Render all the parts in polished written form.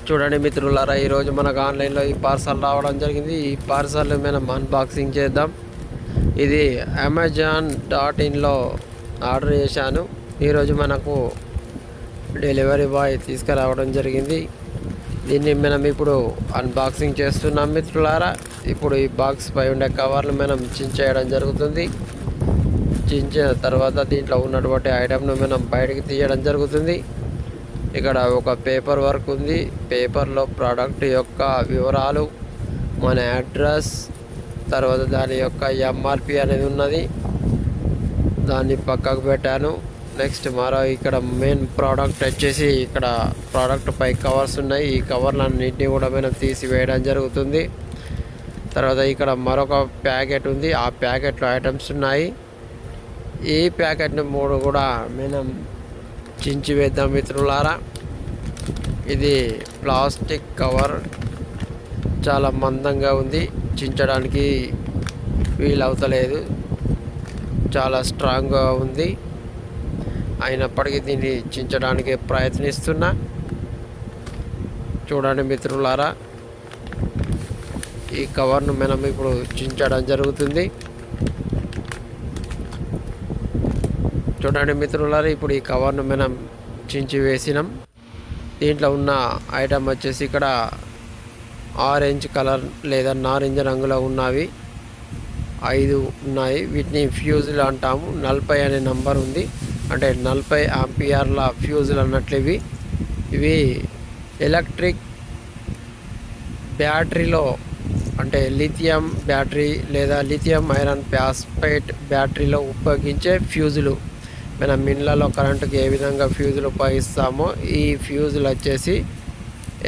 చూడండి మిత్రులారా, ఈరోజు మనకు ఆన్లైన్లో ఈ పార్సల్ రావడం జరిగింది. ఈ పార్సల్ మనం అన్బాక్సింగ్ చేద్దాం. ఇది Amazon.inలో ఆర్డర్ చేశాను. ఈరోజు మనకు డెలివరీ బాయ్ తీసుకురావడం జరిగింది. దీన్ని మనం ఇప్పుడు అన్బాక్సింగ్ చేస్తున్నాం మిత్రులారా. ఇప్పుడు ఈ బాక్స్ పై ఉండే కవర్లు మనం చించేయడం జరుగుతుంది. చించిన తర్వాత దీంట్లో ఉన్నటువంటి ఐటమ్ను మనం బయటికి తీయడం జరుగుతుంది. ఇక్కడ ఒక పేపర్ వర్క్ ఉంది. పేపర్లో ప్రోడక్ట్ యొక్క వివరాలు, మన అడ్రస్, తర్వాత దాని యొక్క ఎంఆర్పి అనేది ఉన్నది. దాన్ని పక్కకు పెట్టాను. నెక్స్ట్ ఇక్కడ మెయిన్ ప్రోడక్ట్ వచ్చేసి ఇక్కడ ప్రోడక్ట్ పై కవర్స్ ఉన్నాయి. ఈ కవర్లన్నింటినీ కూడా మనం తీసివేయడం జరుగుతుంది. తర్వాత ఇక్కడ మరొక ప్యాకెట్ ఉంది. ఆ ప్యాకెట్లో ఐటమ్స్ ఉన్నాయి. ఈ ప్యాకెట్ని 3 కూడా మనం చించి వేద్దాం మిత్రులారా. ఇది ప్లాస్టిక్ కవర్, చాలా మందంగా ఉంది, చించడానికి వీలవుతలేదు, చాలా స్ట్రాంగ్గా ఉంది. అయినప్పటికీ దీన్ని చించడానికి ప్రయత్నిస్తున్నా. చూడండి మిత్రులారా, ఈ కవర్ను మనం ఇప్పుడు చించడం జరుగుతుంది. చూడండి మిత్రులారా, ఇప్పుడు ఈ కవర్ను మనం చించి వేసినాం. దీంట్లో ఉన్న ఐటమ్ వచ్చేసి ఇక్కడ ఆరెంజ్ కలర్ లేదా నారింజ రంగులో ఉన్నవి 5 ఉన్నాయి. వీటిని ఫ్యూజులు అంటాము. 40 అనే నంబర్ ఉంది, అంటే 40 ఆంపియర్ల ఫ్యూజులు అన్నట్లు. ఇవి ఎలక్ట్రిక్ బ్యాటరీలో, అంటే లిథియం బ్యాటరీ లేదా లిథియం ఐరన్ ఫాస్ఫేట్ బ్యాటరీలో ఉపయోగించే ఫ్యూజులు. మనం ఇళ్ళలో కరెంటుకి ఏ విధంగా ఫ్యూజులు ఉపయోగిస్తామో ఈ ఫ్యూజులు వచ్చేసి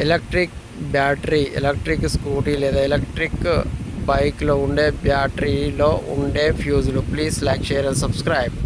ఎలక్ట్రిక్ బ్యాటరీ, ఎలక్ట్రిక్ స్కూటీ లేదా ఎలక్ట్రిక్ బైక్లో ఉండే బ్యాటరీలో ఉండే ఫ్యూజులు. Please like, share and subscribe.